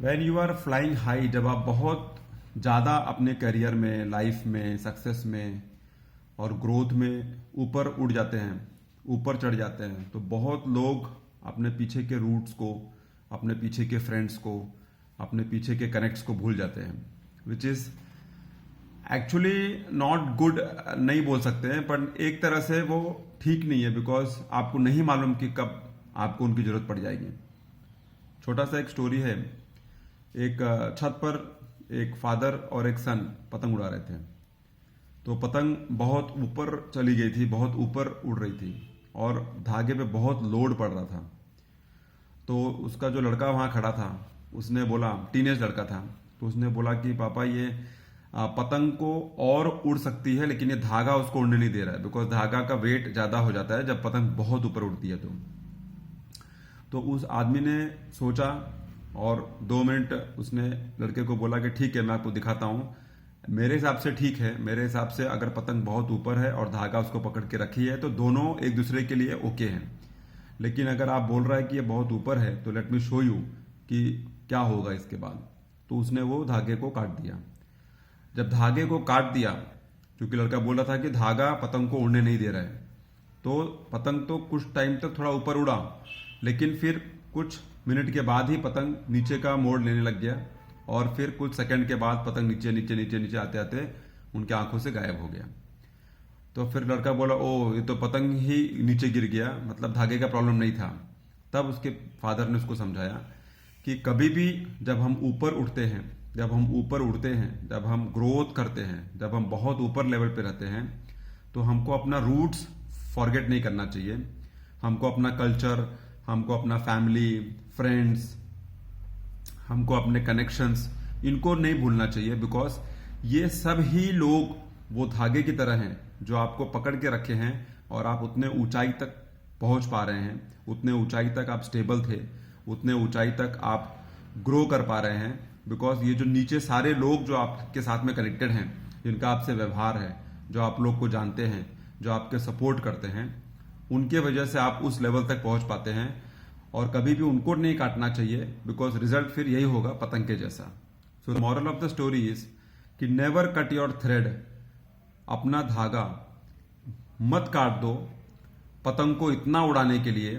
When you are flying high, जब आप बहुत ज़्यादा अपने करियर में, लाइफ में, सक्सेस में और ग्रोथ में ऊपर उड़ जाते हैं, ऊपर चढ़ जाते हैं, तो बहुत लोग अपने पीछे के रूट्स को, अपने पीछे के फ्रेंड्स को, अपने पीछे के कनेक्ट्स को भूल जाते हैं, which is actually not good नहीं बोल सकते हैं, पर एक तरह से वो ठीक नहीं है, बिकॉज आपको नहीं मालूम कि कब आपको उनकी जरूरत पड़ जाएगी। छोटा सा एक स्टोरी है। एक छत पर एक फादर और एक सन पतंग उड़ा रहे थे। तो पतंग बहुत ऊपर चली गई थी, बहुत ऊपर उड़ रही थी और धागे पे बहुत लोड पड़ रहा था। तो उसका जो लड़का वहां खड़ा था, उसने बोला, टीनेज लड़का था, तो उसने बोला कि पापा ये पतंग को और उड़ सकती है, लेकिन ये धागा उसको उड़ने नहीं दे रहा है, बिकॉज धागा का वेट ज्यादा हो जाता है जब पतंग बहुत ऊपर उड़ती है। तो उस आदमी ने सोचा और 2 मिनट उसने लड़के को बोला कि ठीक है, मैं आपको दिखाता हूं। मेरे हिसाब से ठीक है, मेरे हिसाब से अगर पतंग बहुत ऊपर है और धागा उसको पकड़ के रखी है तो दोनों एक दूसरे के लिए ओके हैं। लेकिन अगर आप बोल रहा है कि ये बहुत ऊपर है तो लेट मी शो यू कि क्या होगा इसके बाद। तो उसने वो धागे को काट दिया। जब धागे को काट दिया, क्योंकि लड़का बोल रहा था कि धागा पतंग को उड़ने नहीं दे रहा है, तो पतंग तो कुछ टाइम तक थोड़ा ऊपर उड़ा, लेकिन फिर कुछ मिनट के बाद ही पतंग नीचे का मोड़ लेने लग गया और फिर कुछ सेकंड के बाद पतंग नीचे नीचे नीचे नीचे आते आते उनके आंखों से गायब हो गया। तो फिर लड़का बोला, ओ ये तो पतंग ही नीचे गिर गया, मतलब धागे का प्रॉब्लम नहीं था। तब उसके फादर ने उसको समझाया कि कभी भी जब हम ऊपर उठते हैं, जब हम ऊपर उड़ते हैं, जब हम ग्रोथ करते हैं, जब हम बहुत ऊपर लेवल पे रहते हैं, तो हमको अपना रूट्स फॉरगेट नहीं करना चाहिए। हमको अपना कल्चर, हमको अपना फैमिली, फ्रेंड्स, हमको अपने कनेक्शंस, इनको नहीं भूलना चाहिए, बिकॉज ये सब ही लोग वो धागे की तरह हैं जो आपको पकड़ के रखे हैं और आप उतने ऊंचाई तक पहुंच पा रहे हैं, उतने ऊंचाई तक आप स्टेबल थे, उतने ऊंचाई तक आप ग्रो कर पा रहे हैं। बिकॉज ये जो नीचे सारे लोग जो आपके साथ में कनेक्टेड हैं, जिनका आपसे व्यवहार है, जो आप लोग को जानते हैं, जो आपके सपोर्ट करते हैं, उनके वजह से आप उस लेवल तक पहुंच पाते हैं। और कभी भी उनको नहीं काटना चाहिए, बिकॉज रिजल्ट फिर यही होगा पतंग के जैसा। So moral of the story is कि नेवर कट योर थ्रेड, अपना धागा मत काट दो पतंग को इतना उड़ाने के लिए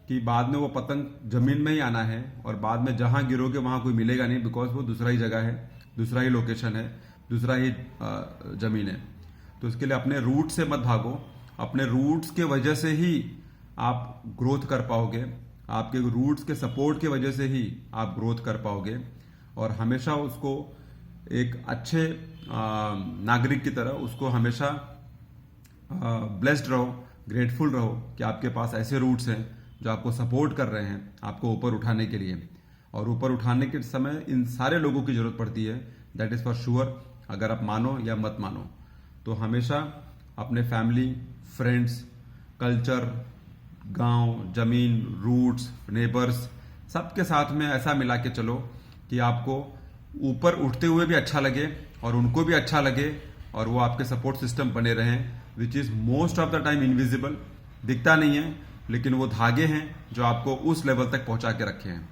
कि बाद में वो पतंग जमीन में ही आना है और बाद में जहां गिरोगे वहां कोई मिलेगा नहीं, बिकॉज वो दूसरा ही जगह है, दूसरा ही लोकेशन है, दूसरा ही जमीन है। तो इसके लिए अपने रूट से मत भागो। अपने रूट्स के वजह से ही आप ग्रोथ कर पाओगे, आपके रूट्स के सपोर्ट की वजह से ही आप ग्रोथ कर पाओगे। और हमेशा उसको एक अच्छे नागरिक की तरह उसको हमेशा ब्लेस्ड रहो, ग्रेटफुल रहो कि आपके पास ऐसे रूट्स हैं जो आपको सपोर्ट कर रहे हैं आपको ऊपर उठाने के लिए। और ऊपर उठाने के समय इन सारे लोगों की जरूरत पड़ती है, दैट इज फॉर श्योर। अगर आप मानो या मत मानो, तो हमेशा अपने फैमिली, फ्रेंड्स, कल्चर, गांव, जमीन, रूट्स, नेबर्स, सबके साथ में ऐसा मिला के चलो कि आपको ऊपर उठते हुए भी अच्छा लगे और उनको भी अच्छा लगे और वो आपके सपोर्ट सिस्टम बने रहें, which is most of the time invisible, दिखता नहीं है, लेकिन वो धागे हैं जो आपको उस लेवल तक पहुंचा के रखे हैं।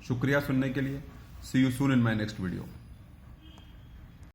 शुक्रिया सुनने के लिए। See you soon in my next video.